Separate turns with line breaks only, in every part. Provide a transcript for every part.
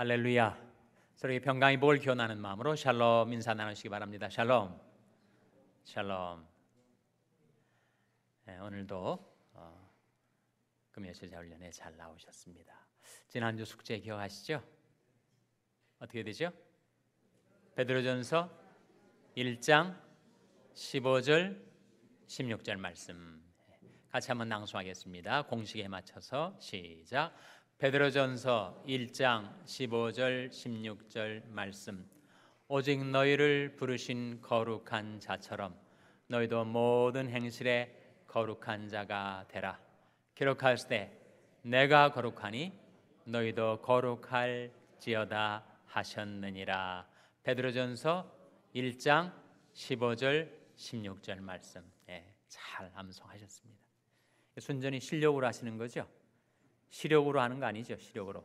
할렐루야. 서로 평강의 복을 기원하는 마음으로 샬롬 인사 나누시기 바랍니다. 샬롬. 샬롬. 네, 오늘도 금요 제자훈련에 잘 나오셨습니다. 지난주 숙제 기억하시죠? 어떻게 되죠? 베드로전서 1장 15절 16절 말씀 같이 한번 낭송하겠습니다. 공식에 맞춰서 시작. 베드로전서 1장 15절 16절 말씀. 오직 너희를 부르신 거룩한 자처럼 너희도 모든 행실에 거룩한 자가 되라. 기록하시되 내가 거룩하니 너희도 거룩할지어다 하셨느니라. 베드로전서 1장 15절 16절 말씀. 잘 암송하셨습니다. 순전히 실력으로 하시는 거죠? 시력으로 하는 거 아니죠? 시력으로.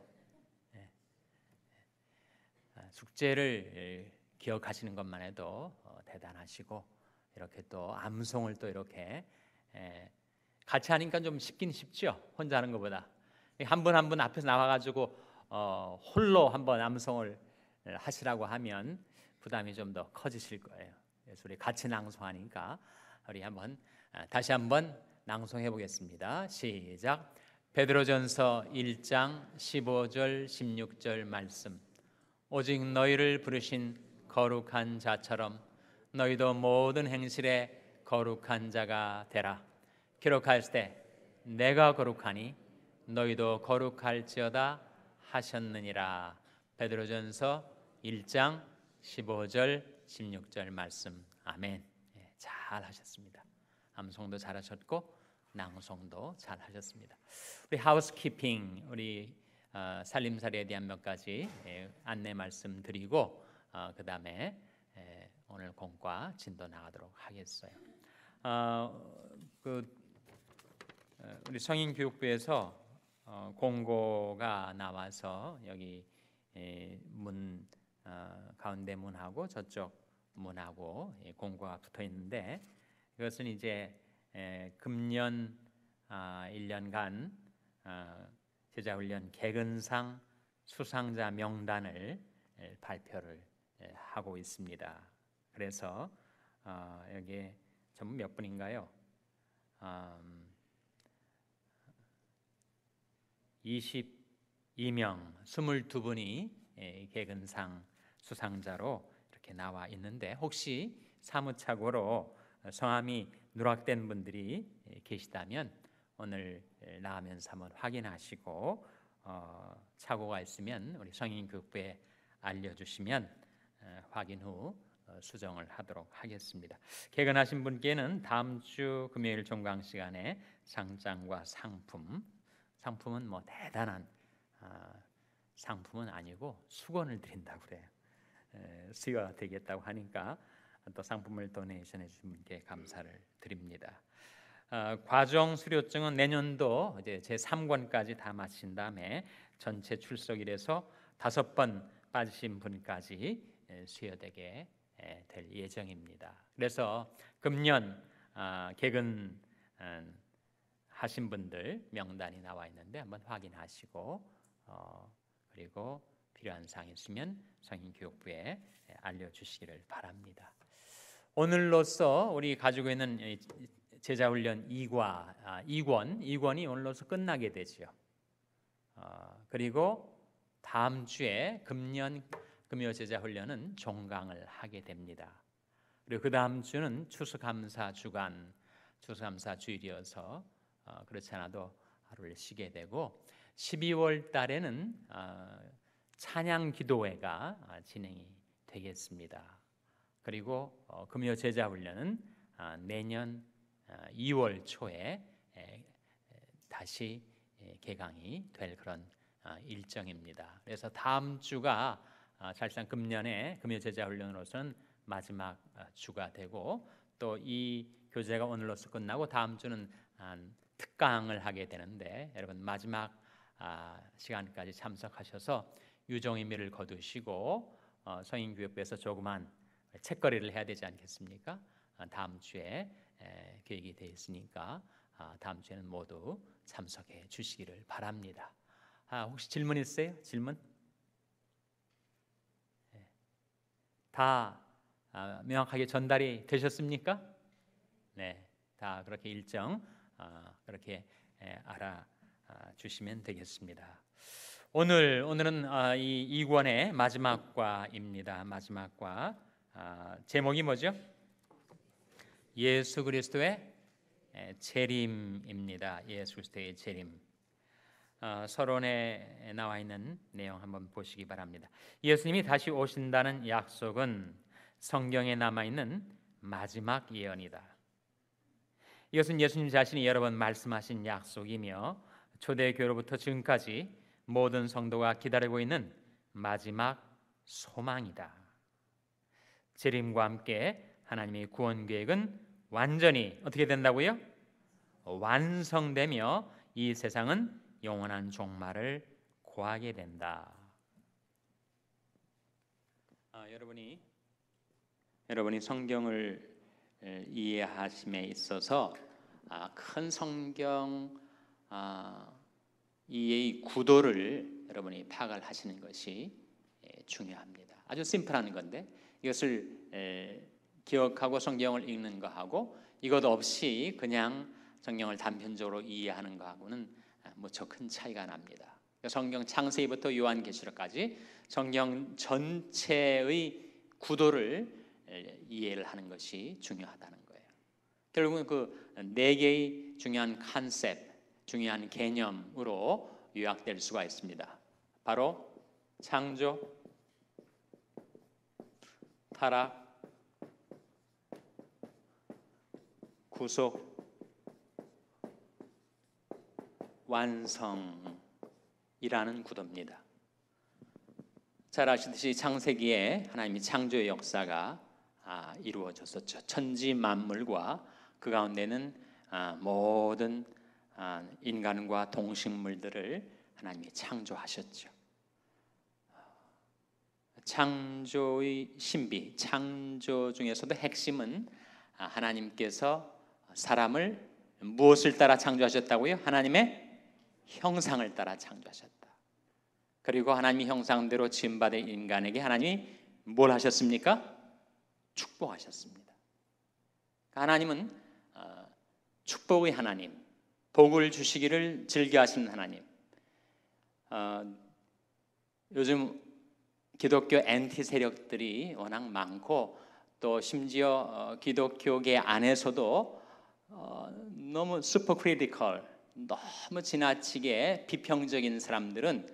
숙제를 기억하시는 것만 해도 대단하시고 이렇게 또 암송을 또 이렇게 같이 하니까 좀 쉽긴 쉽죠? 혼자 하는 것보다. 한 분 한 분 앞에서 나와가지고 홀로 한번 암송을 하시라고 하면 부담이 좀 더 커지실 거예요. 그래서 우리 같이 낭송하니까 우리 한번 다시 한번 낭송해 보겠습니다. 시작. 베드로전서 1장 15절 16절 말씀. 오직 너희를 부르신 거룩한 자처럼 너희도 모든 행실에 거룩한 자가 되라. 기록하시되 내가 거룩하니 너희도 거룩할지어다 하셨느니라. 베드로전서 1장 15절 16절 말씀. 아멘. 잘 하셨습니다. 암송도 잘하셨고 낭송도 잘 하셨습니다. 우리 하우스키핑, 우리 살림살이에 대한 몇 가지 안내 말씀드리고 그 다음에 오늘 공과 진도 나가도록 하겠어요. 우리 성인교육부에서 공고가 나와서 여기 문 가운데 문하고 저쪽 문하고 공고가 붙어 있는데 이것은 이제 금년 1년간 제자훈련 개근상 수상자 명단을 발표를 하고 있습니다. 그래서 여기에 전부 몇 분인가요? 22명, 22분이 개근상 수상자로 이렇게 나와 있는데 혹시 사무착오로 성함이 누락된 분들이 계시다면 오늘 나가면서 한번 확인하시고 착오가 있으면 우리 성인교육부에 알려주시면 확인 후 수정을 하도록 하겠습니다. 개근하신 분께는 다음 주 금요일 종강 시간에 상장과 상품은 뭐 대단한 상품은 아니고 수건을 드린다고 그래요. 수여가 되겠다고 하니까 또 상품을 도네이션해 주신 분께 감사를 드립니다. 과정 수료증은 내년도 이제 제 3권까지 다 마친 다음에 전체 출석일에서 5번 빠지신 분까지 수여되게 될 예정입니다. 그래서 금년 개근 하신 분들 명단이 나와 있는데 한번 확인하시고 그리고 필요한 사항이 있으면 성인교육부에 알려주시기를 바랍니다. 오늘로써 우리 가지고 있는 제자훈련 2권이 오늘로써 끝나게 되죠. 그리고 다음 주에 금년 금요 제자훈련은 종강을 하게 됩니다. 그리고 그 다음 주는 추수감사 주간, 추수감사 주일이어서 그렇지 않아도 하루를 쉬게 되고 12월 달에는 찬양 기도회가 진행이 되겠습니다. 그리고 금요 제자훈련은 내년 2월 초에 다시 개강이 될 그런 일정입니다. 그래서 다음 주가 사실상 금년에 금요 제자훈련으로서는 마지막 주가 되고 또 이 교재가 오늘로서 끝나고 다음 주는 특강을 하게 되는데 여러분 마지막 시간까지 참석하셔서 유종의 미를 거두시고 성인교육부에서 조그만 책거리를 해야 되지 않겠습니까? 다음 주에 계획이 되어 있으니까 다음 주에는 모두 참석해 주시기를 바랍니다. 혹시 질문 있어요? 질문? 다 명확하게 전달이 되셨습니까? 네, 다 그렇게 일정 그렇게 알아주시면 되겠습니다. 오늘은 이 2권의 마지막 과입니다. 마지막 과 제목이 뭐죠? 예수 그리스도의 재림입니다. 예수 그리스도의 재림. 서론에 나와 있는 내용 한번 보시기 바랍니다. 예수님이 다시 오신다는 약속은 성경에 남아 있는 마지막 예언이다. 이것은 예수님 자신이 여러 번 말씀하신 약속이며 초대교로부터 지금까지 모든 성도가 기다리고 있는 마지막 소망이다. 재림과 함께 하나님의 구원 계획은 완전히 어떻게 된다고요? 완성되며 이 세상은 영원한 종말을 고하게 된다. 여러분이 성경을 이해하심에 있어서 큰 성경 이해의 구도를 여러분이 파악을 하시는 것이 중요합니다. 아주 심플한 건데 이것을 기억하고 성경을 읽는 거하고 이것 없이 그냥 성경을 단편적으로 이해하는 거하고는 무척 큰 차이가 납니다. 성경 창세기부터 요한계시록까지 성경 전체의 구도를 이해를 하는 것이 중요하다는 거예요. 결국은 그 네 개의 중요한 컨셉, 중요한 개념으로 요약될 수가 있습니다. 바로 창조, 타락, 구속, 완성이라는 구도입니다. 잘 아시듯이 창세기에 하나님이 창조의 역사가 이루어졌었죠. 천지 만물과 그 가운데는 모든 인간과 동식물들을 하나님이 창조하셨죠. 창조의 신비, 창조 중에서도 핵심은 하나님께서 사람을 무엇을 따라 창조하셨다고요? 하나님의 형상을 따라 창조하셨다. 그리고 하나님의 형상대로 지음받은 인간에게 하나님이 뭘 하셨습니까? 축복하셨습니다. 하나님은 축복의 하나님, 복을 주시기를 즐겨하시는 하나님. 요즘 기독교 엔티 세력들이 워낙 많고 또 심지어 기독교계 안에서도 너무 슈퍼크리티컬, 너무 지나치게 비평적인 사람들은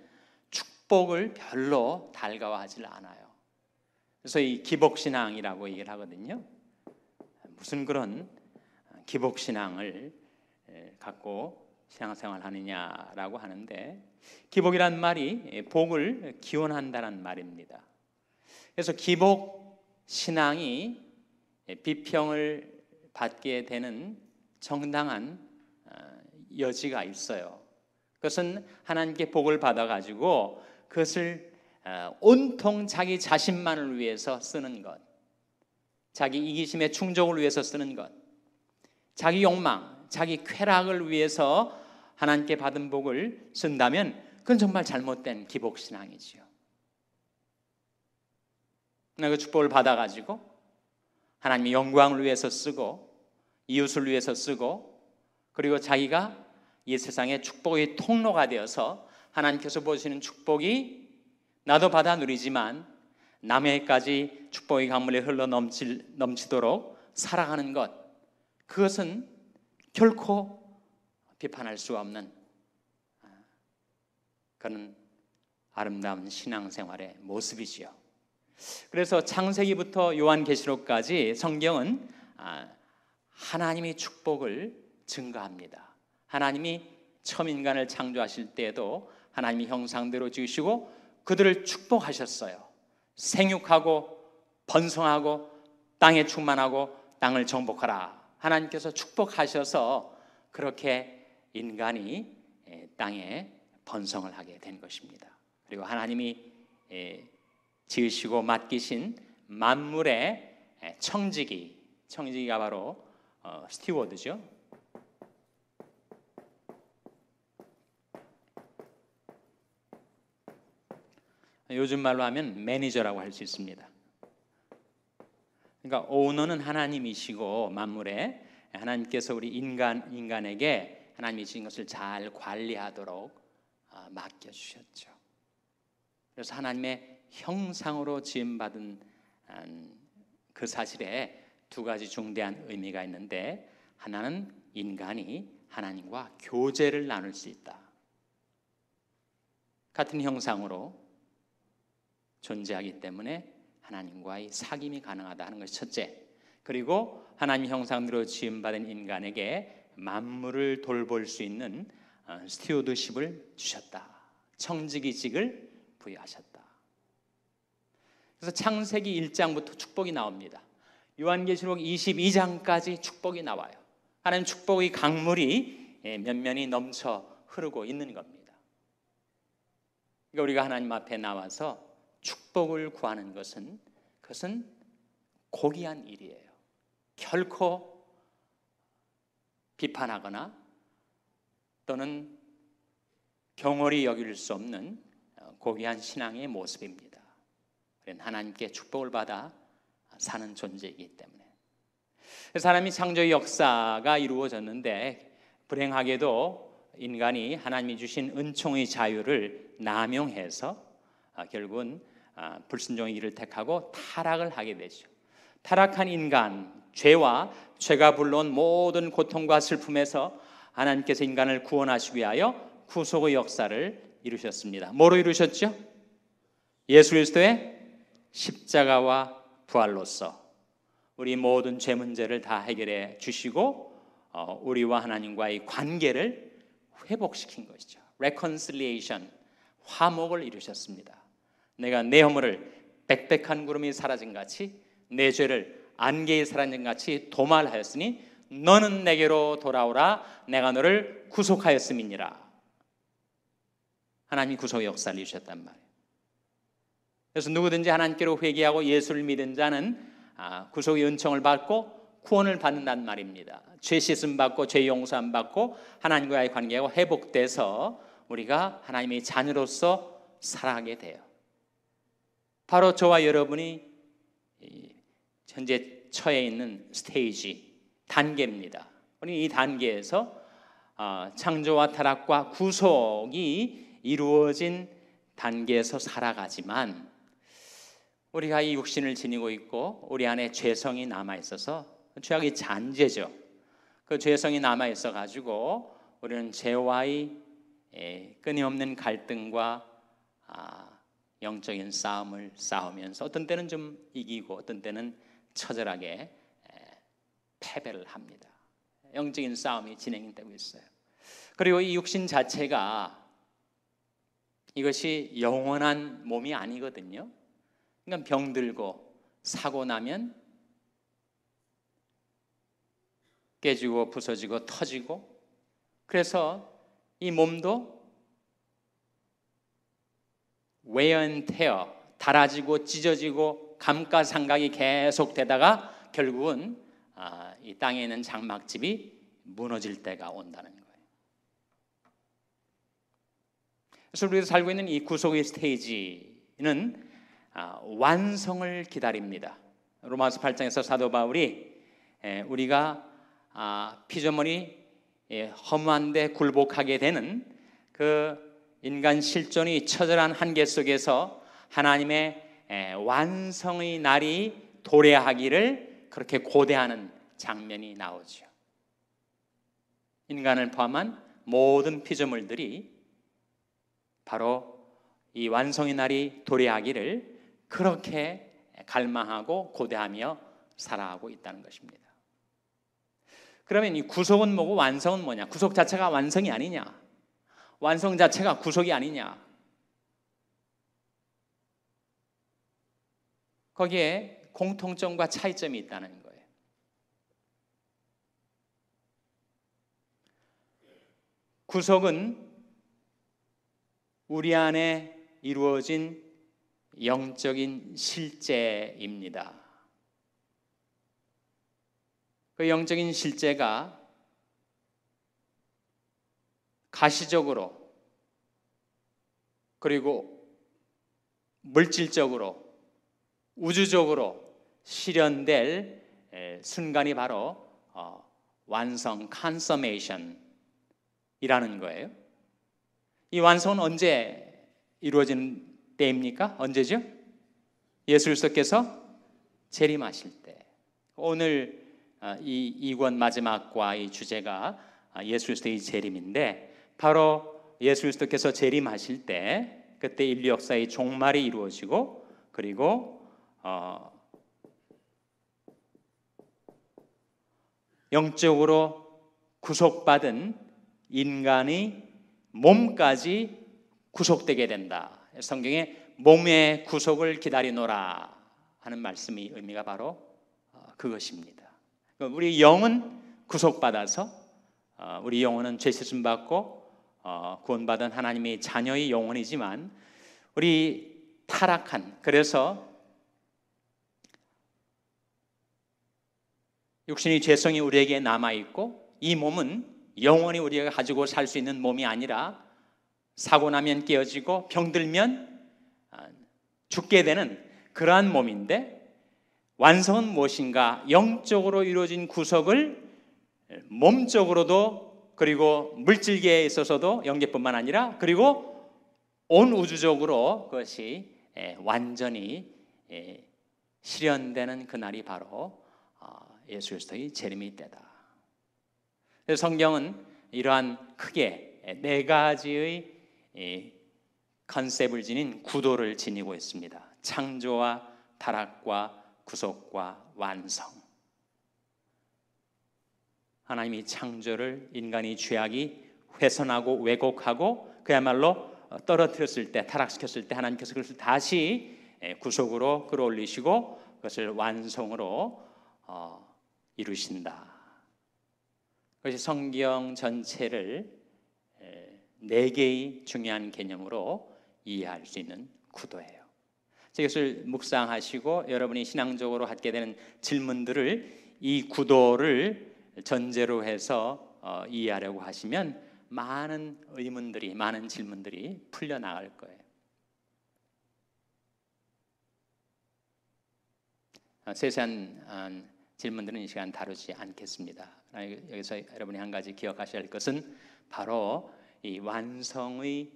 축복을 별로 달가워하지 않아요. 그래서 이 기복신앙이라고 얘기를 하거든요. 무슨 그런 기복신앙을 갖고 신앙생활 하느냐라고 하는데, 기복이란 말이 복을 기원한다는 말입니다. 그래서 기복신앙이 비평을 받게 되는 정당한 여지가 있어요. 그것은 하나님께 복을 받아가지고 그것을 온통 자기 자신만을 위해서 쓰는 것, 자기 이기심의 충족을 위해서 쓰는 것, 자기 욕망, 자기 쾌락을 위해서 하나님께 받은 복을 쓴다면 그건 정말 잘못된 기복신앙이지요. 그 축복을 받아가지고 하나님의 영광을 위해서 쓰고 이웃을 위해서 쓰고 그리고 자기가 이 세상의 축복의 통로가 되어서 하나님께서 보시는 축복이 나도 받아 누리지만 남에게까지 축복의 강물이 흘러 넘치도록 살아가는 것, 그것은 결코 비판할 수 없는 그런 아름다운 신앙생활의 모습이지요. 그래서 창세기부터 요한계시록까지 성경은 하나님의 축복을 증거합니다. 하나님이 처음 인간을 창조하실 때에도 하나님의 형상대로 지으시고 그들을 축복하셨어요. 생육하고 번성하고 땅에 충만하고 땅을 정복하라. 하나님께서 축복하셔서 그렇게 인간이 땅에 번성을 하게 된 것입니다. 그리고 하나님이 지으시고 맡기신 만물의 청지기가 바로 스티워드죠. 요즘 말로 하면 매니저라고 할 수 있습니다. 그러니까 오너는 하나님이시고 만물에 하나님께서 우리 인간에게 하나님이 주신 것을 잘 관리하도록 맡겨주셨죠. 그래서 하나님의 형상으로 지음받은 그 사실에 두 가지 중대한 의미가 있는데, 하나는 인간이 하나님과 교제를 나눌 수 있다. 같은 형상으로 존재하기 때문에 하나님과의 사귐이 가능하다 하는 것이 첫째. 그리고 하나님 형상으로 지음받은 인간에게 만물을 돌볼 수 있는 스튜어드십을 주셨다. 청지기직을 부여하셨다. 그래서 창세기 1장부터 축복이 나옵니다. 요한계시록 22장까지 축복이 나와요. 하나님 축복의 강물이 면면이 넘쳐 흐르고 있는 겁니다. 그러니까 우리가 하나님 앞에 나와서 축복을 구하는 것은, 그것은 고귀한 일이에요. 결코 비판하거나 또는 경홀히 여길 수 없는 고귀한 신앙의 모습입니다. 하나님께 축복을 받아 사는 존재이기 때문에. 사람이 창조의 역사가 이루어졌는데, 불행하게도 인간이 하나님이 주신 은총의 자유를 남용해서 결국은 불순종의 길을 택하고 타락을 하게 되죠. 타락한 인간, 죄가 불러온 모든 고통과 슬픔에서 하나님께서 인간을 구원하시기 위하여 구속의 역사를 이루셨습니다. 뭐로 이루셨죠? 예수 그리스도의 십자가와 부활로서 우리 모든 죄 문제를 다 해결해 주시고 우리와 하나님과의 관계를 회복시킨 것이죠. reconciliation, 화목을 이루셨습니다. 내가 내 허물을 빽빽한 구름이 사라진 같이, 내 죄를 안개에 사라진 같이 도말하였으니 너는 내게로 돌아오라. 내가 너를 구속하였음이니라. 하나님이 구속의 역사를 이루셨단 말이에요. 그래서 누구든지 하나님께로 회개하고 예수를 믿은 자는 구속의 은총을 받고 구원을 받는다는 말입니다. 죄 씻음 받고 죄 용서함 받고 하나님과의 관계가 회복돼서 우리가 하나님의 자녀로서 살아가게 돼요. 바로 저와 여러분이 현재 처해 있는 스테이지, 단계입니다. 우리 이 단계에서 창조와 타락과 구속이 이루어진 단계에서 살아가지만, 우리가 이 육신을 지니고 있고 우리 안에 죄성이 남아있어서, 죄악이 잔재죠. 그 죄성이 남아있어 가지고 우리는 죄와의 끊임없는 갈등과 영적인 싸움을 싸우면서 어떤 때는 좀 이기고 어떤 때는 처절하게 패배를 합니다. 영적인 싸움이 진행되고 있어요. 그리고 이 육신 자체가 이것이 영원한 몸이 아니거든요. 그러니까 병들고 사고 나면 깨지고 부서지고 터지고, 그래서 이 몸도 wear and tear, 닳아지고 찢어지고 감가상각이 계속되다가 결국은 이 땅에 있는 장막집이 무너질 때가 온다는 거예요. 그래서 우리가 살고 있는 이 구속의 스테이지는 완성을 기다립니다. 로마서 8장에서 사도 바울이 우리가 피조물이 허무한데 굴복하게 되는 그 인간 실존이 처절한 한계 속에서 하나님의 완성의 날이 도래하기를 그렇게 고대하는 장면이 나오죠. 인간을 포함한 모든 피조물들이 바로 이 완성의 날이 도래하기를 그렇게 갈망하고 고대하며 살아가고 있다는 것입니다. 그러면 이 구속은 뭐고 완성은 뭐냐? 구속 자체가 완성이 아니냐? 완성 자체가 구속이 아니냐? 거기에 공통점과 차이점이 있다는 거예요. 구속은 우리 안에 이루어진 영적인 실제입니다. 그 영적인 실제가 가시적으로 그리고 물질적으로 우주적으로 실현될 순간이 바로 완성, 컨서메이션이라는 거예요. 이 완성은 언제 이루어지는 때입니까? 언제죠? 예수 그리스도께서 재림하실 때. 오늘 이 2권 마지막과의 주제가 예수 그리스도의 재림인데, 바로 예수 그리스도께서 재림하실 때 그때 인류 역사의 종말이 이루어지고, 그리고 영적으로 구속받은 인간의 몸까지 구속되게 된다. 성경에 몸의 구속을 기다리노라 하는 말씀이 의미가 바로 그것입니다. 우리 영은 구속받아서 우리 영혼은 죄 씻음 받고 구원받은 하나님의 자녀의 영혼이지만, 우리 타락한, 그래서 육신의 죄성이 우리에게 남아있고, 이 몸은 영원히 우리가 가지고 살 수 있는 몸이 아니라 사고 나면 깨어지고 병들면 죽게 되는 그러한 몸인데, 완성은 무엇인가? 영적으로 이루어진 구속을 몸적으로도, 그리고 물질계에 있어서도, 영계뿐만 아니라 그리고 온 우주적으로 그것이 완전히 실현되는 그날이 바로 예수 그리스도의 재림의 때다. 그래서 성경은 이러한 크게 4가지의 컨셉을 지닌 구도를 지니고 있습니다. 창조와 타락과 구속과 완성. 하나님이 창조를 인간이 죄악이 훼손하고 왜곡하고 그야말로 떨어뜨렸을 때, 타락시켰을 때 하나님께서 그것을 다시 구속으로 끌어올리시고 그것을 완성으로 이루신다. 그것이 성경 전체를 4개의 중요한 개념으로 이해할 수 있는 구도예요. 이것을 묵상하시고 여러분이 신앙적으로 갖게 되는 질문들을 이 구도를 전제로 해서 이해하려고 하시면 많은 의문들이, 많은 질문들이 풀려나갈 거예요. 세세한 질문들은 이 시간 다루지 않겠습니다. 여기서 여러분이 한 가지 기억하셔야 할 것은 바로 이 완성의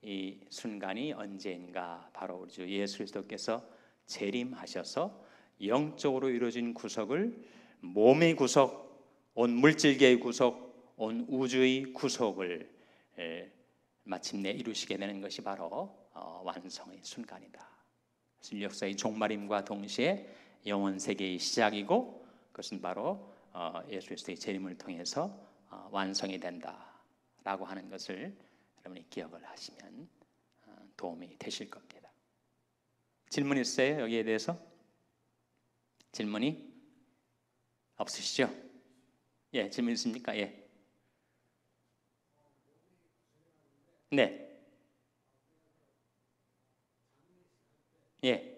이 순간이 언제인가? 바로 우리 주 예수 그리스도께서 재림하셔서 영적으로 이루어진 구속을, 몸의 구속, 온 물질계의 구속, 온 우주의 구속을 마침내 이루시게 되는 것이 바로 완성의 순간이다. 인류 역사의 종말임과 동시에 영원 세계의 시작이고, 그것은 바로 예수 그리스도의 재림을 통해서 완성이 된다라고 하는 것을 여러분이 기억을 하시면 도움이 되실 겁니다. 질문 있어요? 여기에 대해서? 질문이 없으시죠? 예, 질문 있습니까? 예. 네. 예.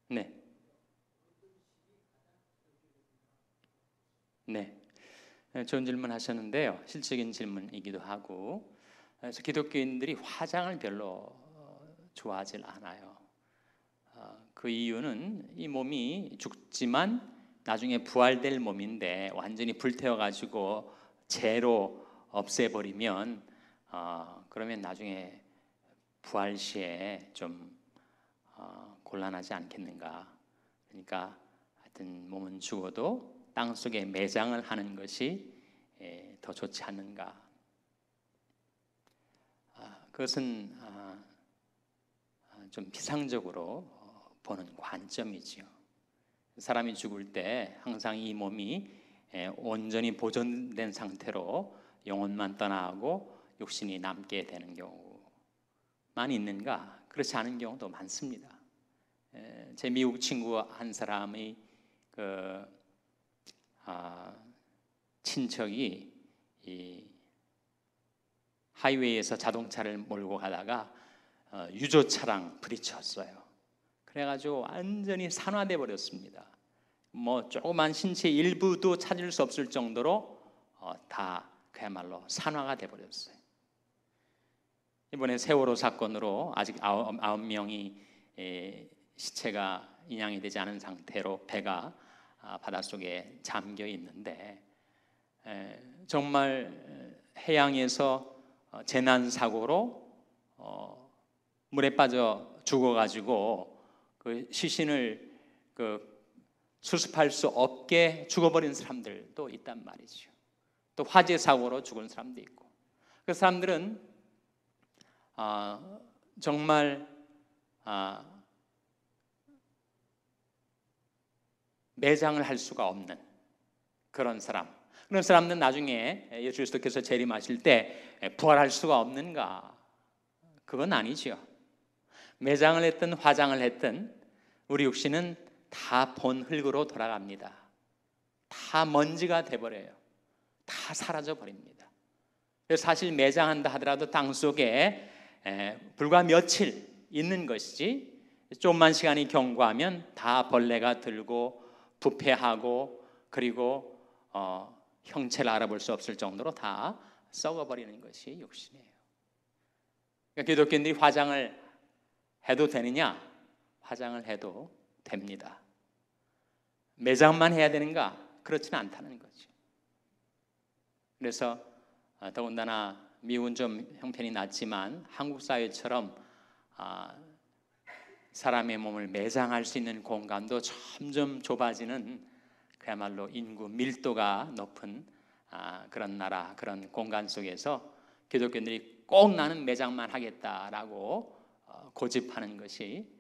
네. 네. 좋은 질문 하셨는데요. 실적인 질문이기도 하고, 그래서 기독교인들이 화장을 별로 좋아하질 않아요. 그 이유는 이 몸이 죽지만 나중에 부활될 몸인데 완전히 불태워가지고 재로 없애버리면 그러면 나중에 부활 시에 좀 곤란하지 않겠는가. 그러니까 하여튼 몸은 죽어도 땅속에 매장을 하는 것이 더 좋지 않는가. 그것은 좀 비상적으로 보는 관점이지요. 사람이 죽을 때 항상 이 몸이 온전히 보존된 상태로 영혼만 떠나고 육신이 남게 되는 경우만 있는가? 그렇지 않은 경우도 많습니다. 제 미국 친구 한 사람의 친척이 이 하이웨이에서 자동차를 몰고 가다가 유조차랑 부딪혔어요. 그래가지고 완전히 산화돼 버렸습니다. 뭐 조그만 신체 일부도 찾을 수 없을 정도로 다 그야말로 산화가 돼버렸어요. 이번에 세월호 사건으로 아직 아홉 명이 시체가 인양이 되지 않은 상태로 배가 바닷속에 잠겨 있는데, 정말 해양에서 재난 사고로 물에 빠져 죽어가지고 그 시신을 수습할 수 없게 죽어버린 사람들도 있단 말이죠. 또 화재 사고로 죽은 사람도 있고, 그 사람들은 정말 매장을 할 수가 없는 그런 사람. 그런 사람들은 나중에 예수 그리스도께서 재림하실 때 부활할 수가 없는가? 그건 아니죠. 매장을 했든 화장을 했든 우리 육신은 다 본 흙으로 돌아갑니다. 다 먼지가 돼버려요. 다 사라져 버립니다. 그래서 사실 매장한다 하더라도 땅 속에 불과 며칠 있는 것이지, 좀만 시간이 경과하면 다 벌레가 들고 부패하고, 그리고 형체를 알아볼 수 없을 정도로 다 썩어버리는 것이 육신이에요. 그러니까 기독교인들이 화장을 해도 되느냐? 화장을 해도 됩니다. 매장만 해야 되는가? 그렇지는 않다는 거죠. 그래서 더군다나 미국은 좀 형편이 낮지만 한국 사회처럼 사람의 몸을 매장할 수 있는 공간도 점점 좁아지는, 그야말로 인구 밀도가 높은 그런 나라, 그런 공간 속에서 기독교인들이 꼭 나는 매장만 하겠다라고 고집하는 것이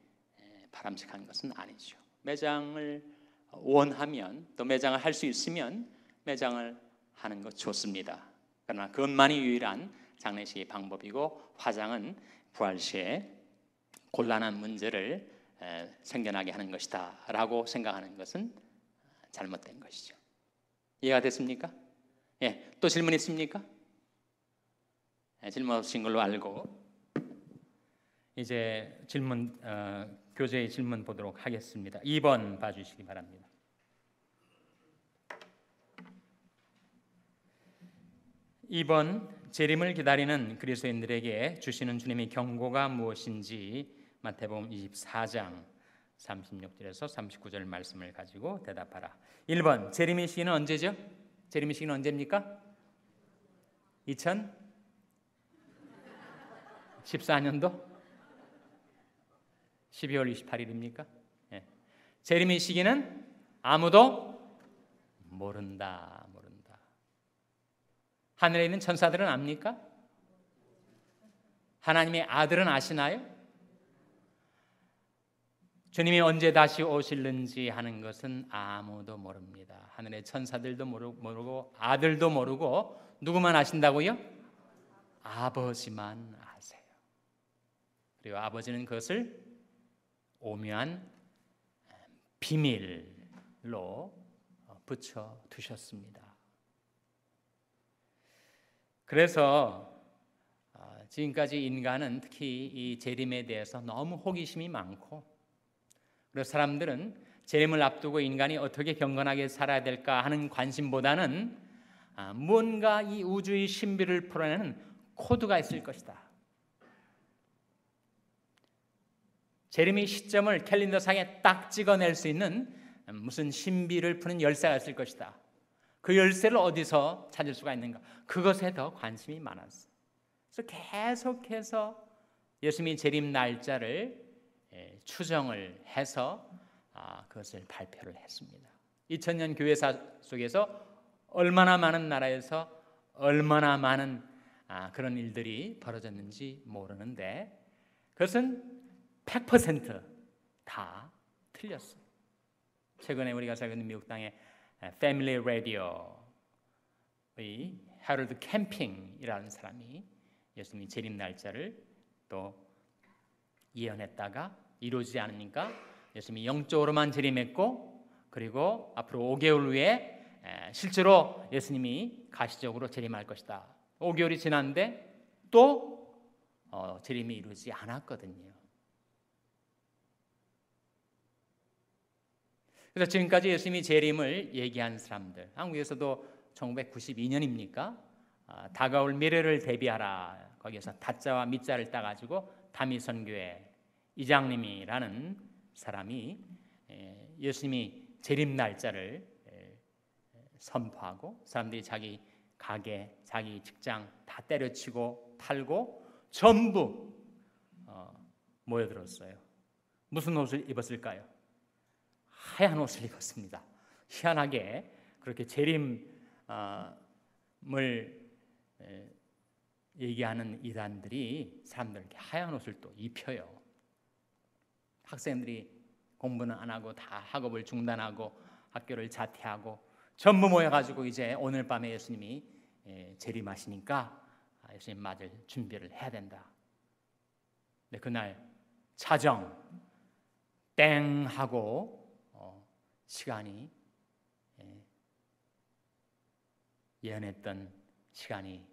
바람직한 것은 아니죠. 매장을 원하면, 또 매장을 할 수 있으면 매장을 하는 것 좋습니다. 그러나 그것만이 유일한 장례식의 방법이고, 화장은 부활 시에 곤란한 문제를 생겨나게 하는 것이다 라고 생각하는 것은 잘못된 것이죠. 이해가 됐습니까? 예, 또 질문 있습니까? 질문 없으신 걸로 알고 이제 교재의 질문 보도록 하겠습니다. 2번 봐주시기 바랍니다. 2번, 재림을 기다리는 그리스도인들에게 주시는 주님의 경고가 무엇인지 마태복음 24장 36절에서 39절 말씀을 가지고 대답하라. 1번, 재림의 시기는 언제죠? 재림의 시기는 언제입니까? 2014년도 12월 28일입니까? 예. 재림의 시기는 아무도 모른다. 하늘에 있는 천사들은 압니까? 하나님의 아들은 아시나요? 주님이 언제 다시 오실는지 하는 것은 아무도 모릅니다. 하늘의 천사들도 모르고 아들도 모르고 누구만 아신다고요? 아버지만 아세요. 그리고 아버지는 그것을 오묘한 비밀로 붙여두셨습니다. 그래서 지금까지 인간은 특히 이 재림에 대해서 너무 호기심이 많고, 그래서 사람들은 재림을 앞두고 인간이 어떻게 경건하게 살아야 될까 하는 관심보다는 뭔가 이 우주의 신비를 풀어내는 코드가 있을 것이다. 재림의 시점을 캘린더상에 딱 찍어낼 수 있는 무슨 신비를 푸는 열쇠가 있을 것이다. 그 열쇠를 어디서 찾을 수가 있는가? 그것에 더 관심이 많았어요. 그래서 계속해서 예수님의 재림 날짜를 추정을 해서 그것을 발표를 했습니다. 2000년 교회사 속에서 얼마나 많은 나라에서 얼마나 많은 그런 일들이 벌어졌는지 모르는데, 그것은 100% 틀렸어요. 최근에 우리가 살고 있는 미국 땅의 패밀리 라디오의 하롤드 캠핑이라는 사람이 예수님의 재림 날짜를 또 예언했다가 이루어지지 않으니까 예수님이 영적으로만 재림했고, 그리고 앞으로 5개월 후에 실제로 예수님이 가시적으로 재림할 것이다. 5개월이 지났는데 또 재림이 이루어지지 않았거든요. 그래서 지금까지 예수님이 재림을 얘기한 사람들, 한국에서도 1992년입니까? 다가올 미래를 대비하라. 거기에서 다자와 미자를 따가지고 다미선교회 이장님이라는 사람이 예수님이 재림 날짜를 선포하고 사람들이 자기 가게, 자기 직장 다 때려치고 팔고 전부 모여들었어요. 무슨 옷을 입었을까요? 하얀 옷을 입었습니다. 희한하게 그렇게 재림을 얘기하는 이단들이 사람들에게 하얀 옷을 또 입혀요. 학생들이 공부는 안 하고 다 학업을 중단하고 학교를 자퇴하고 전부 모여가지고 이제 오늘 밤에 예수님이 재림하시니까 예수님 맞을 준비를 해야 된다. 근데 그날 차정 땡 하고 시간이 예언했던 시간이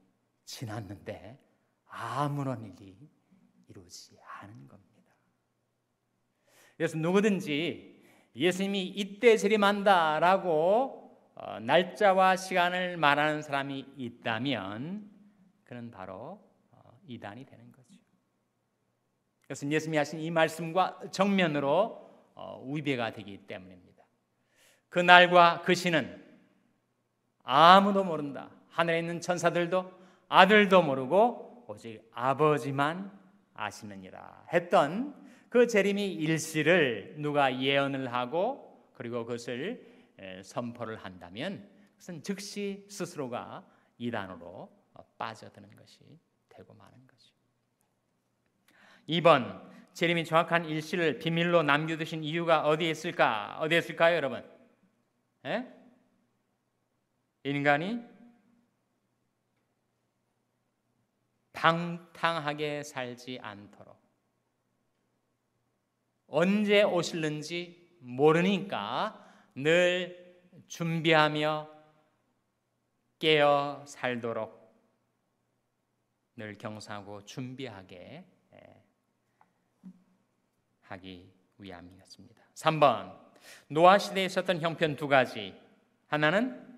지났는데 아무런 일이 이루어지지 않은 겁니다. 그래서 누구든지 예수님이 이때 재림한다라고 날짜와 시간을 말하는 사람이 있다면 그는 바로 이단이 되는 거죠. 그래서 예수님이 하신 이 말씀과 정면으로 위배가 되기 때문입니다. 그 날과 그 시는 아무도 모른다. 하늘에 있는 천사들도 아들도 모르고 오직 아버지만 아시느니라 했던 그 재림이 일시를 누가 예언을 하고 그리고 그것을 선포를 한다면 그것은 즉시 스스로가 이단으로 빠져드는 것이 되고 마는 거죠. 2번, 재림이 정확한 일시를 비밀로 남겨두신 이유가 어디에 있을까? 어디에 있을까요, 여러분? 인간이 방탕하게 살지 않도록 언제 오실는지 모르니까 늘 준비하며 깨어 살도록 늘 경성하고 준비하게 하기 위함이었습니다. 3번, 노아 시대에 있었던 형편 두 가지. 하나는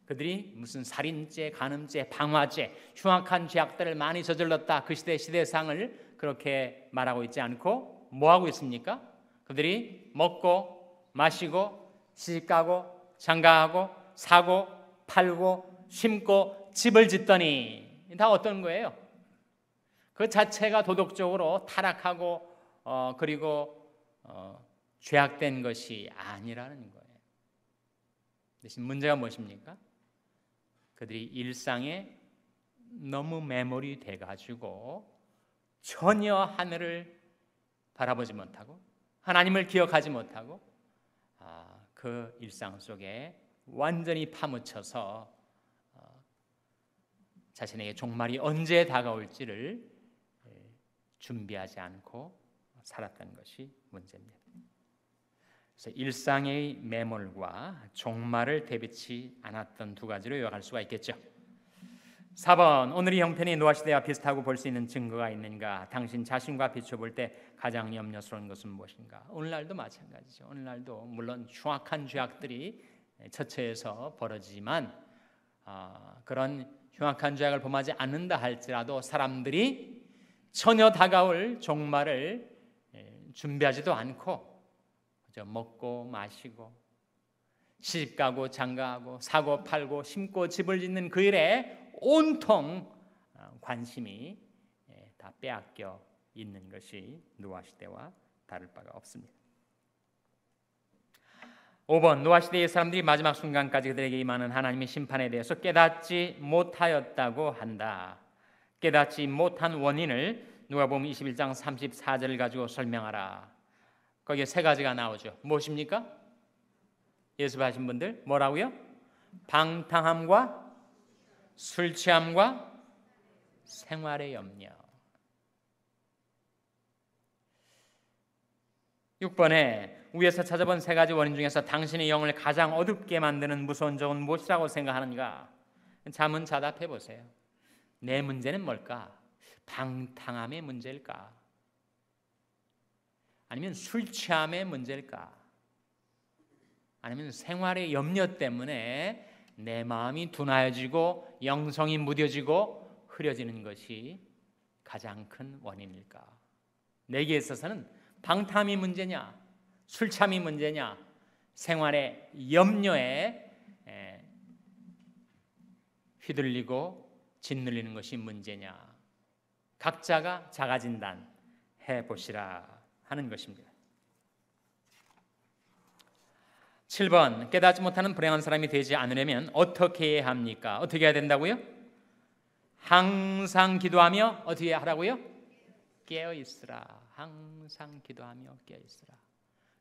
그들이 무슨 살인죄, 간음죄, 방화죄, 흉악한 죄악들을 많이 저질렀다. 그 시대의 시대상을 그렇게 말하고 있지 않고 뭐 하고 있습니까? 그들이 먹고 마시고 시집가고 장가하고 사고 팔고 심고 집을 짓더니 다 어떤 거예요? 그 자체가 도덕적으로 타락하고 그리고 죄악된 것이 아니라는 거예요. 대신 문제가 무엇입니까? 그들이 일상에 너무 매몰이 돼가지고 전혀 하늘을 바라보지 못하고 하나님을 기억하지 못하고 그 일상 속에 완전히 파묻혀서 자신에게 종말이 언제 다가올지를 준비하지 않고 살았던 것이 문제입니다. 그래서 일상의 매몰과 종말을 대비치 않았던 두 가지로 요약할 수가 있겠죠. 4번, 오늘의 형편이 노아 시대와 비슷하고 볼 수 있는 증거가 있는가? 당신 자신과 비춰볼 때 가장 염려스러운 것은 무엇인가? 오늘날도 마찬가지죠. 오늘날도 물론 흉악한 죄악들이 처처에서 벌어지지만 그런 흉악한 죄악을 범하지 않는다 할지라도 사람들이 전혀 다가올 종말을 준비하지도 않고 먹고 마시고 시집가고 장가하고 사고 팔고 심고 집을 짓는 그 일에 온통 관심이 다 빼앗겨 있는 것이 노아 시대와 다를 바가 없습니다. 5번, 노아 시대의 사람들이 마지막 순간까지 그들에게 임하는 하나님의 심판에 대해서 깨닫지 못하였다고 한다. 깨닫지 못한 원인을 누가복음 21장 34절을 가지고 설명하라. 거기에 세 가지가 나오죠. 무엇입니까? 예수 하신 분들 뭐라고요? 방탕함과 술 취함과 생활의 염려. 6번에 위에서 찾아본 세 가지 원인 중에서 당신의 영을 가장 어둡게 만드는 무서운 적은 무엇이라고 생각하는가? 자문자답해 보세요. 내 문제는 뭘까? 방탕함의 문제일까? 아니면 술 취함의 문제일까? 아니면 생활의 염려 때문에 내 마음이 둔하여지고 영성이 무뎌지고 흐려지는 것이 가장 큰 원인일까? 내게 있어서는 방탕이 문제냐, 술참이 문제냐, 생활의 염려에 휘둘리고 짓눌리는 것이 문제냐? 각자가 자가진단 해보시라 하는 것입니다. 7번, 깨닫지 못하는 불행한 사람이 되지 않으려면 어떻게 해야 합니까? 어떻게 해야 된다고요? 항상 기도하며 어떻게 하라고요? 깨어 있으라. 항상 기도하며 깨어 있으라.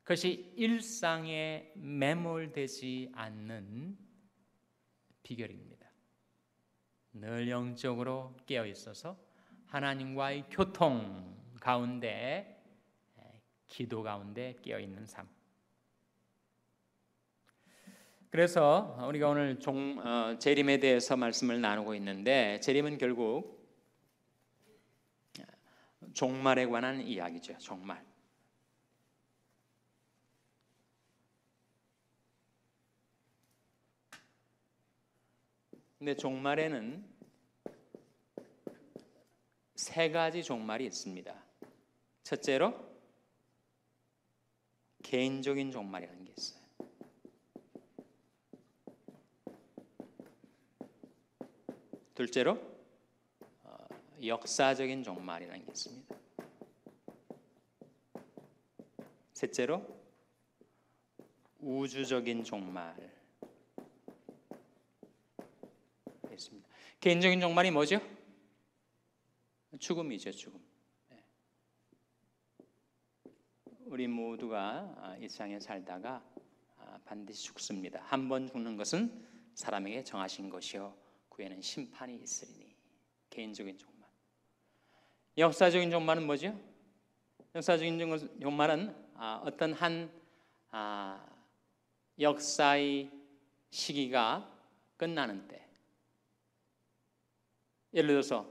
그것이 일상에 매몰되지 않는 비결입니다. 늘 영적으로 깨어 있어서 하나님과의 교통 가운데, 기도 가운데 깨어 있는 삶. 그래서 우리가 오늘 재림에 대해서 말씀을 나누고 있는데, 재림은 결국 종말에 관한 이야기죠. 종말. 근데 종말에는 세 가지 종말이 있습니다. 첫째로 개인적인 종말이라는 게 있어요. 둘째로 역사적인 종말이라는 게 있습니다. 셋째로 우주적인 종말 있습니다. 개인적인 종말이 뭐죠? 죽음이죠, 죽음. 우리 모두가 이 세상에 살다가 반드시 죽습니다. 한 번 죽는 것은 사람에게 정하신 것이요 그 후에는 심판이 있으리니. 개인적인 종말. 역사적인 종말은 뭐죠? 역사적인 종말은 어떤 한 역사의 시기가 끝나는 때, 예를 들어서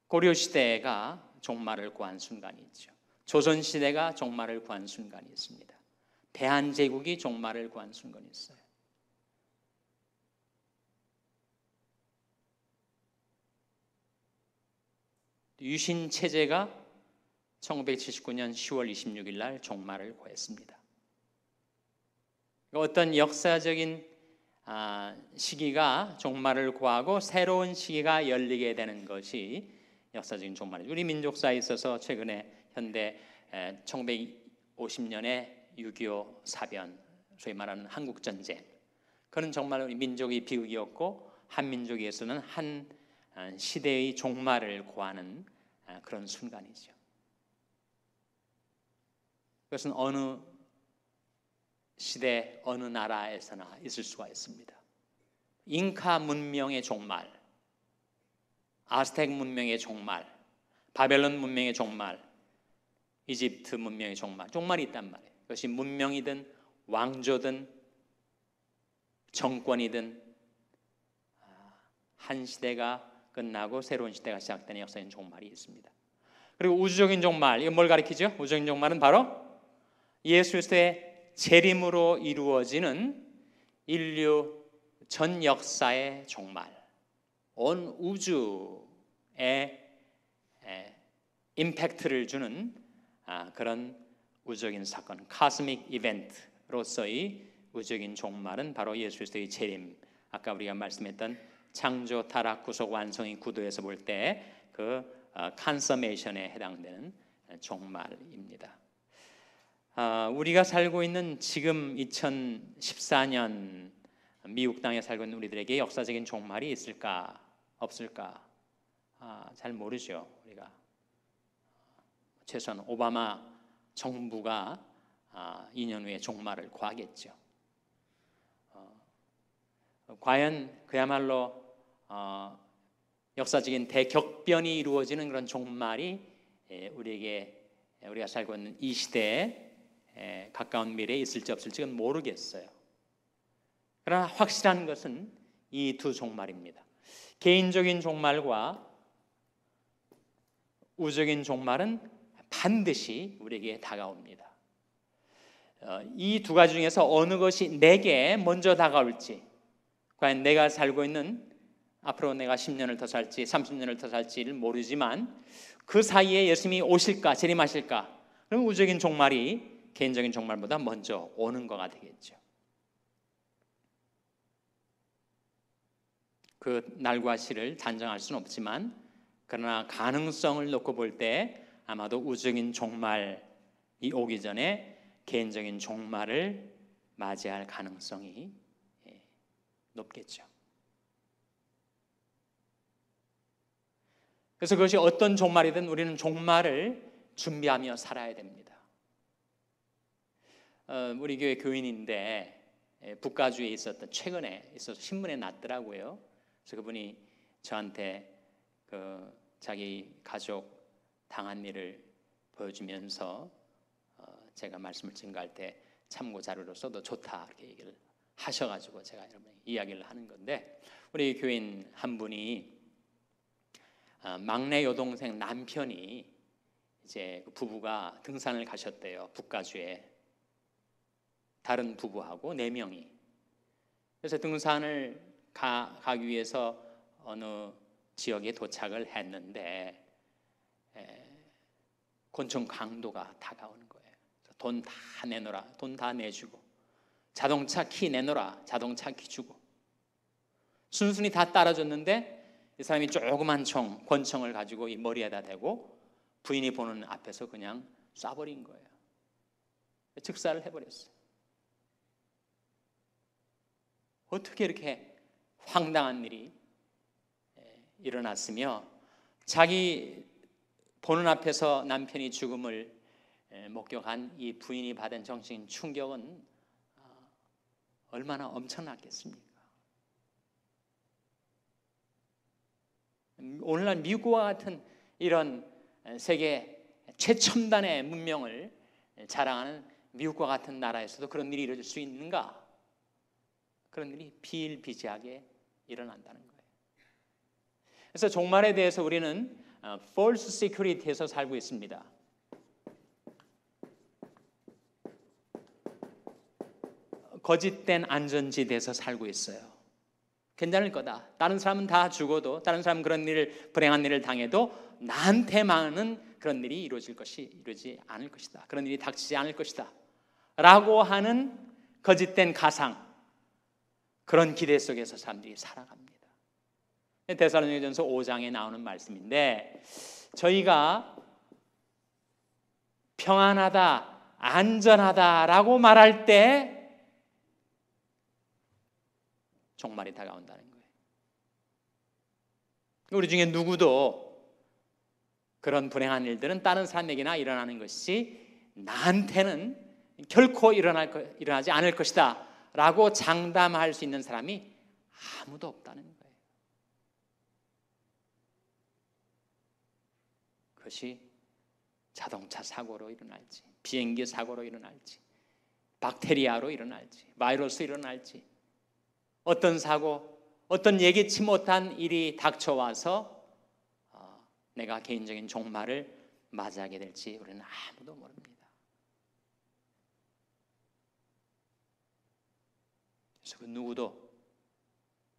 고려시대가 종말을 구한 순간이 있죠. 조선시대가 종말을 구한 순간이 있습니다. 대한제국이 종말을 구한 순간이 있어요. 유신체제가 1979년 10월 26일 날 종말을 구했습니다. 어떤 역사적인 시기가 종말을 구하고 새로운 시기가 열리게 되는 것이 역사적인 종말이죠. 우리 민족사에 있어서 최근에 현대 1950년에 6.25 사변, 소위 말하는 한국전쟁, 그는 정말 우리 민족의 비극이었고 한민족에서는 한 시대의 종말을 구하는 그런 순간이죠. 그것은 어느 시대, 어느 나라에서나 있을 수가 있습니다. 잉카 문명의 종말, 아스텍 문명의 종말, 바벨론 문명의 종말, 이집트 문명의 종말이 있단 말이에요. 그것이 문명이든 왕조든 정권이든 한 시대가 끝나고 새로운 시대가 시작되는 역사적인 종말이 있습니다. 그리고 우주적인 종말, 이건 뭘 가리키죠? 우주적인 종말은 바로 예수 그리스도의 재림으로 이루어지는 인류 전 역사의 종말, 온 우주에 임팩트를 주는 그런 우주적인 사건, 카스믹 이벤트로서의 우주적인 종말은 바로 예수 그리스도의 재림, 아까 우리가 말씀했던 창조, 타락, 구속, 완성의 구도에서 볼 때 그 컨서메이션에 해당되는 종말입니다. 우리가 살고 있는 지금 2014년 미국 땅에 살고 있는 우리들에게 역사적인 종말이 있을까 없을까 잘 모르죠. 우리가 최소한 오바마 정부가 2년 후에 종말을 구하겠죠. 과연 그야말로 역사적인 대격변이 이루어지는 그런 종말이 우리가 살고 있는 이 시대에 가까운 미래에 있을지 없을지는 모르겠어요. 그러나 확실한 것은 이 두 종말입니다. 개인적인 종말과 우주적인 종말은 반드시 우리에게 다가옵니다. 이 두 가지 중에서 어느 것이 내게 먼저 다가올지, 과연 내가 살고 있는 앞으로 내가 10년을 더 살지 30년을 더 살지를 모르지만 그 사이에 예수님이 오실까 재림하실까, 그럼 우주적인 종말이 개인적인 종말보다 먼저 오는 거가 되겠죠. 그 날과 시를 단정할 수는 없지만 그러나 가능성을 놓고 볼 때 아마도 우주적인 종말이 오기 전에 개인적인 종말을 맞이할 가능성이 높겠죠. 그래서 그것이 어떤 종말이든 우리는 종말을 준비하며 살아야 됩니다. 우리 교회 교인인데 북가주에 있었던, 최근에 있어서 신문에 났더라고요. 그래서 그분이 저한테 자기 가족 당한 일을 보여주면서 제가 말씀을 증거할 때 참고 자료로 써도 좋다 이렇게 얘기를 하셔가지고 제가 여러분 이야기를 하는 건데, 우리 교인 한 분이 막내 여동생 남편이 이제 그 부부가 등산을 가셨대요. 북가주에 다른 부부하고 4명이. 그래서 등산을 가기 위해서 어느 지역에 도착을 했는데 곤충 강도가 다가오는 거예요. 돈 다 내놓으라, 돈 다 내주고, 자동차 키 내놓으라, 자동차 키 주고, 순순히 다 따라줬는데 이 사람이 조그만 권총을 가지고 이 머리에다 대고 부인이 보는 앞에서 그냥 쏴버린 거예요. 즉사를 해버렸어요. 어떻게 이렇게 황당한 일이 일어났으며, 자기 보는 앞에서 남편이 죽음을 목격한 이 부인이 받은 정신 충격은 얼마나 엄청났겠습니까? 오늘날 미국과 같은 이런 세계 최첨단의 문명을 자랑하는 미국과 같은 나라에서도 그런 일이 이루어질 수 있는가? 그런 일이 비일비재하게 일어난다는 거예요. 그래서 종말에 대해서 우리는 false security에서 살고 있습니다. 거짓된 안전지대에서 살고 있어요. 괜찮을 거다. 다른 사람은 다 죽어도, 다른 사람은 그런 일을, 불행한 일을 당해도 나한테만은 그런 일이 이루어지지 않을 것이다. 그런 일이 닥치지 않을 것이다. 라고 하는 거짓된 가상, 그런 기대 속에서 사람들이 살아갑니다. 데살로니가전서 5장에 나오는 말씀인데, 저희가 평안하다, 안전하다라고 말할 때 종말이 다가온다는 거예요. 우리 중에 누구도 그런 불행한 일들은 다른 사람에게나 일어나는 것이 나한테는 결코 일어나지 않을 것이다 라고 장담할 수 있는 사람이 아무도 없다는 거예요. 그것이 자동차 사고로 일어날지, 비행기 사고로 일어날지, 박테리아로 일어날지, 바이러스로 일어날지, 어떤 사고, 어떤 예기치 못한 일이 닥쳐와서 내가 개인적인 종말을 맞이하게 될지 우리는 아무도 모릅니다. 그래서 그 누구도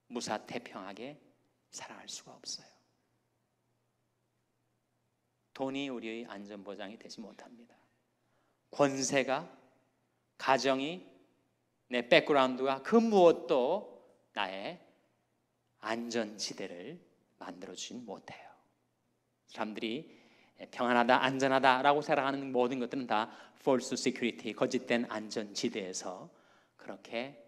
무사태평하게 살아갈 수가 없어요. 돈이 우리의 안전보장이 되지 못합니다. 권세가, 가정이, 내 백그라운드가 그 무엇도 나의 안전지대를 만들어주지 못해요. 사람들이 평안하다, 안전하다라고 생각하는 모든 것들은 다 false security, 거짓된 안전지대에서 그렇게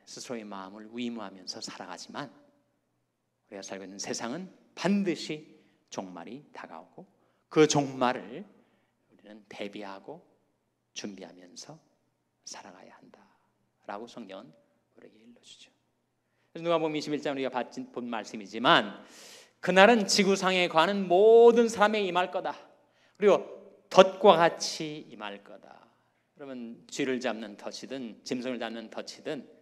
스스로의 마음을 위임하면서 살아가지만, 우리가 살고 있는 세상은 반드시 종말이 다가오고 그 종말을 우리는 대비하고 준비하면서 살아가야 한다라고 성경은 우리에게 일러주죠. 그래서 누가복음 21장 우리가 본 말씀이지만, 그날은 지구상에 관한 모든 사람에 임할 거다. 그리고 덫과 같이 임할 거다. 그러면 쥐를 잡는 덫이든 짐승을 잡는 덫이든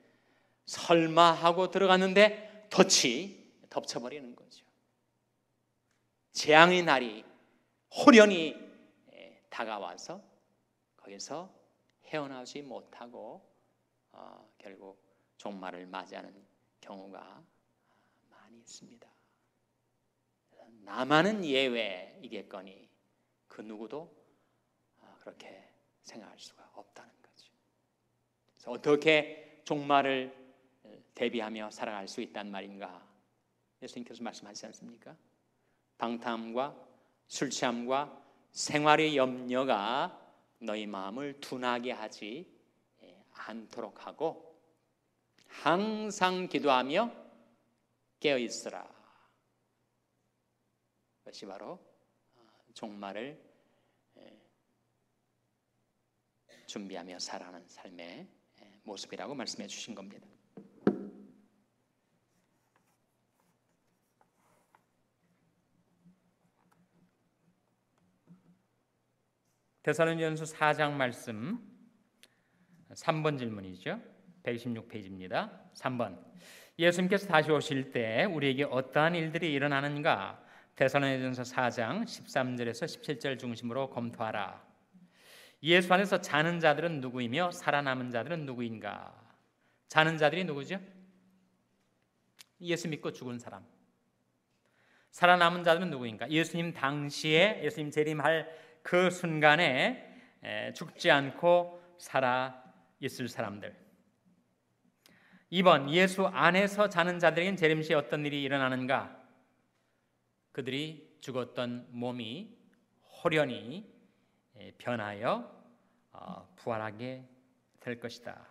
설마 하고 들어갔는데 덫이 덮쳐버리는 거죠. 재앙의 날이 호련히 다가와서 거기서 헤어나오지 못하고 결국 종말을 맞이하는 경우가 많이 있습니다. 나만은 예외이겠거니 그 누구도 그렇게 생각할 수가 없다는 거죠. 그래서 어떻게 종말을 대비하며 살아갈 수 있단 말인가? 예수님께서 말씀하시지 않습니까? 방탕함과 술 취함과 생활의 염려가 너희 마음을 둔하게 하지 않도록 하고 항상 기도하며 깨어 있으라. 그것이 바로 종말을 준비하며 살아가는 삶의 모습이라고 말씀해 주신 겁니다. 데살로니가전서 4장 말씀 3번 질문이죠. 126페이지입니다. 3번. 예수님께서 다시 오실 때 우리에게 어떠한 일들이 일어나는가? 데살로니가전서 4장 13절에서 17절 중심으로 검토하라. 예수 안에서 자는 자들은 누구이며 살아남은 자들은 누구인가? 자는 자들이 누구죠? 예수 믿고 죽은 사람. 살아남은 자들은 누구인가? 예수님 당시에 예수님 재림할 그 순간에 죽지 않고 살아 있을 사람들. 2번, 예수 안에서 자는 자들에겐 재림 시에 어떤 일이 일어나는가? 그들이 죽었던 몸이 호련히 변하여 부활하게 될 것이다.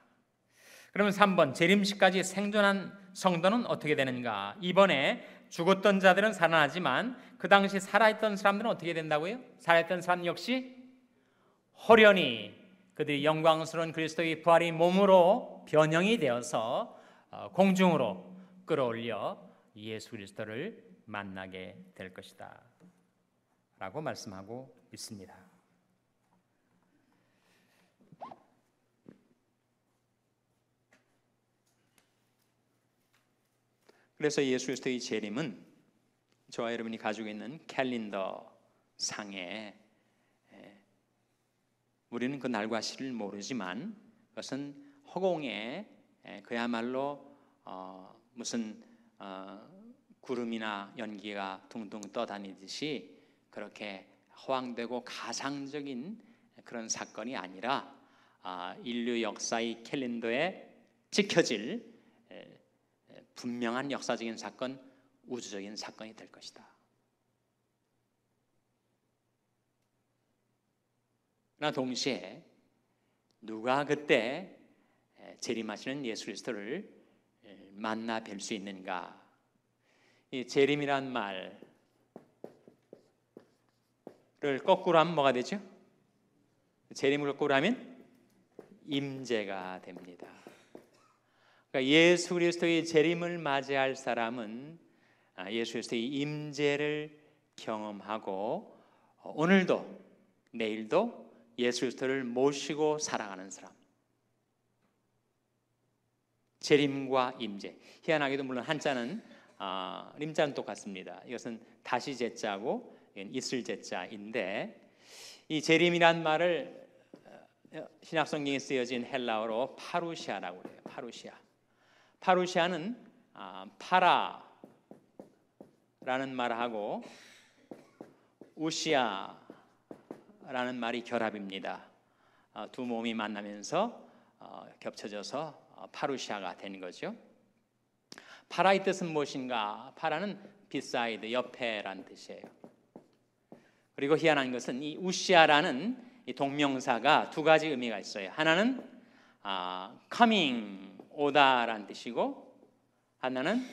그러면 3번, 재림시까지 생존한 성도는 어떻게 되는가? 이번에 죽었던 자들은 살아나지만 그 당시 살아있던 사람들은 어떻게 된다고요? 살아있던 사람 역시 호련히 그들이 영광스러운 그리스도의 부활의 몸으로 변형이 되어서 공중으로 끌어올려 예수 그리스도를 만나게 될 것이다 라고 말씀하고 있습니다. 그래서 예수 그리스도의 재림은 저와 여러분이 가지고 있는 캘린더 상에 우리는 그 날과 시를 모르지만 그것은 허공에 그야말로 무슨 구름이나 연기가 둥둥 떠다니듯이 그렇게 허황되고 가상적인 그런 사건이 아니라 인류 역사의 캘린더에 찍혀질 분명한 역사적인 사건, 우주적인 사건이 될 것이다. 그러나 동시에 누가 그때 재림하시는 예수 그리스도를 만나 뵐 수 있는가? 이 재림이란 말을 거꾸로 하면 뭐가 되죠? 재림을 거꾸로 하면 임재가 됩니다. 그러니까 예수 그리스도의 재림을 맞이할 사람은 예수 그리스도의 임재를 경험하고 오늘도 내일도 예수 그리스도를 모시고 살아가는 사람. 재림과 임재. 희한하게도 물론 한자는 림자는 똑같습니다. 이것은 다시 제자고 있을 제자인데 이 재림이란 말을 신약 성경에 쓰여진 헬라어로 파루시아라고 해요. 파루시아. 파루시아는 파라라는 말하고 우시아라는 말이 결합입니다. 두 몸이 만나면서 겹쳐져서 파루시아가 된 거죠. 파라의 뜻은 무엇인가? 파라는 beside, 옆에란 뜻이에요. 그리고 희한한 것은 이 우시아라는 이 동명사가 두 가지 의미가 있어요. 하나는 coming, 오다란 뜻이고 하나는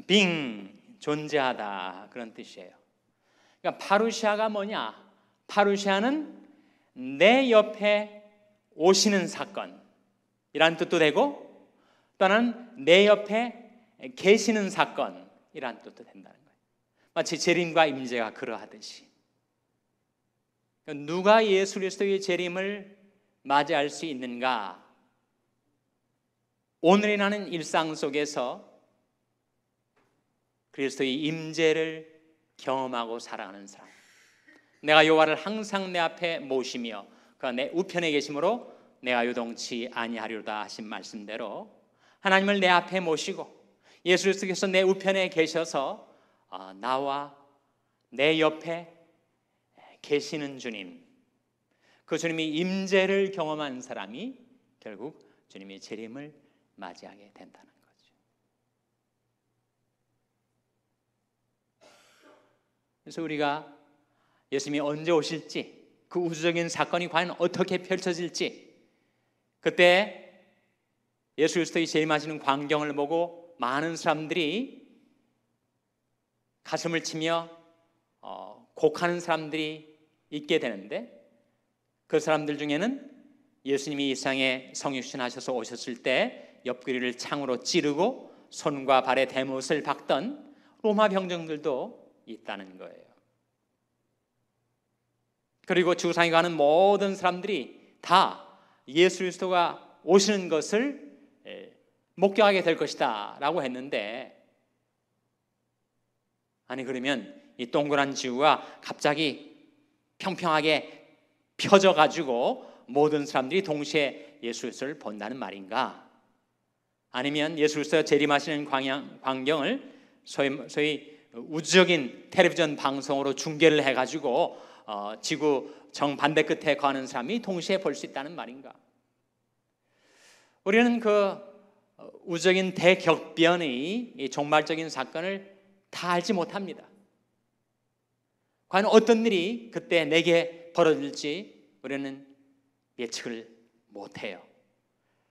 being, 존재하다 그런 뜻이에요. 그러니까 파루시아가 뭐냐? 파루시아는 내 옆에 오시는 사건이란 뜻도 되고 또는 내 옆에 계시는 사건이란 뜻도 된다는 거예요. 마치 재림과 임재가 그러하듯이 누가 예수 그리스도의 재림을 맞이할 수 있는가? 오늘의 나는 일상 속에서 그리스도의 임재를 경험하고 살아가는 사람. 내가 여호와를 항상 내 앞에 모시며 그가 내 우편에 계심으로 내가 요동치 아니하리로다 하신 말씀대로 하나님을 내 앞에 모시고 예수 그리스도께서 내 우편에 계셔서 나와 내 옆에 계시는 주님, 그 주님이 임재를 경험한 사람이 결국 주님의 재림을 맞이하게 된다는 거죠. 그래서 우리가 예수님이 언제 오실지, 그 우주적인 사건이 과연 어떻게 펼쳐질지, 그때 예수 그리스도의 재림하시는 광경을 보고 많은 사람들이 가슴을 치며 곡하는 사람들이 있게 되는데, 그 사람들 중에는 예수님이 이 세상에 성육신하셔서 오셨을 때 옆구리를 창으로 찌르고 손과 발에 대못을 박던 로마 병정들도 있다는 거예요. 그리고 지구상에 가는 모든 사람들이 다 예수 그리스도가 오시는 것을 목격하게 될 것이다 라고 했는데, 아니 그러면 이 동그란 지구가 갑자기 평평하게 펴져가지고 모든 사람들이 동시에 예수 그리스도를 본다는 말인가? 아니면 예수 그리스도가 재림하시는 광경을 소위 우주적인 텔레비전 방송으로 중계를 해가지고 지구 정반대 끝에 가는 사람이 동시에 볼 수 있다는 말인가? 우리는 그 우주적인 대격변의 이 종말적인 사건을 다 알지 못합니다. 과연 어떤 일이 그때 내게 벌어질지 우리는 예측을 못해요.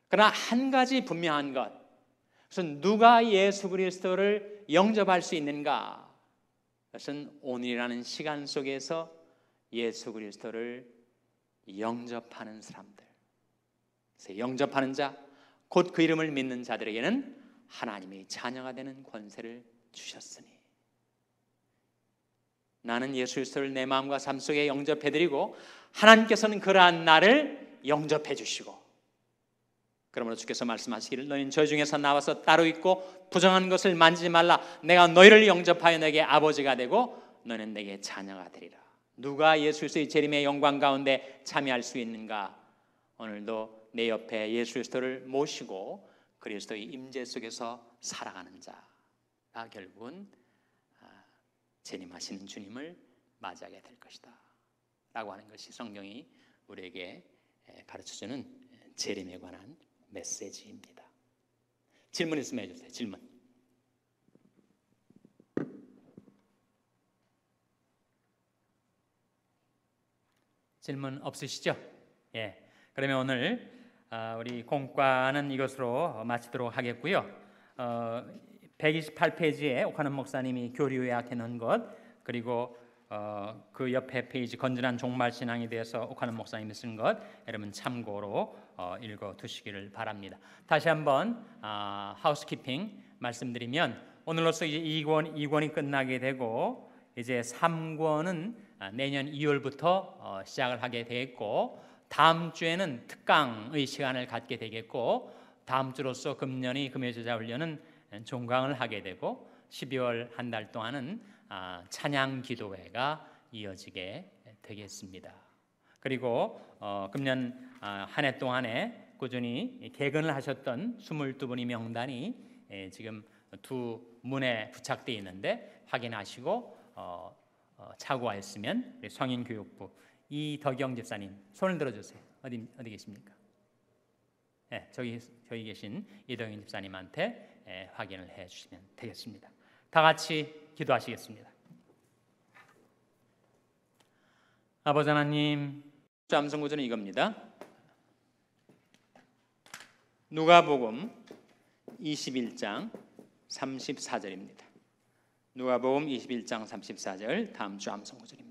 그러나 한 가지 분명한 것, 그것은 누가 예수 그리스도를 영접할 수 있는가? 그것은 오늘이라는 시간 속에서 예수 그리스도를 영접하는 사람들, 그래서 영접하는 자, 곧 그 이름을 믿는 자들에게는 하나님의 자녀가 되는 권세를 주셨으니, 나는 예수 그리스도를 내 마음과 삶 속에 영접해드리고 하나님께서는 그러한 나를 영접해 주시고, 그러므로 주께서 말씀하시기를 너희는 저희 중에서 나와서 따로 있고 부정한 것을 만지지 말라. 내가 너희를 영접하여 내게 아버지가 되고 너희는 내게 자녀가 되리라. 누가 예수 그리스도의 재림의 영광 가운데 참여할 수 있는가? 오늘도 내 옆에 예수 그리스도를 모시고 그리스도의 임재 속에서 살아가는 자가 결국은 재림하시는 주님을 맞이하게 될 것이다 라고 하는 것이 성경이 우리에게 가르쳐주는 재림에 관한 메시지입니다. 질문 있으면 해주세요. 질문. 질문 없으시죠? 예. 그러면 오늘 우리 공과는 이것으로 마치도록 하겠고요. 128페이지에 옥하는 목사님이 교리 요약해 놓은 것, 그리고 그 옆에 페이지 건전한 종말 신앙에 대해서 옥하는 목사님이 쓴 것, 여러분 참고로 읽어 두시기를 바랍니다. 다시 한번 하우스키핑 말씀드리면, 오늘로써 이제 2권이 끝나게 되고 이제 3권은 내년 2월부터 시작을 하게 되겠고, 다음 주에는 특강의 시간을 갖게 되겠고, 다음 주로서 금년이 금요제자훈련은 종강을 하게 되고, 12월 한 달 동안은 찬양 기도회가 이어지게 되겠습니다. 그리고 금년 한 해 동안에 꾸준히 개근을 하셨던 22분의 명단이 지금 두 문에 부착되어 있는데 확인하시고 착오하였으면 우리 성인교육부 이덕영 집사님 손을 들어주세요. 어디 계십니까? 네, 저기 계신 이덕영 집사님한테 확인을 해주시면 되겠습니다. 다 같이 기도하시겠습니다. 아버지 하나님, 암송 구절은 이겁니다. 누가복음 21장 34절입니다. 누가복음 21장 34절 다음 주 암송 구절입니다.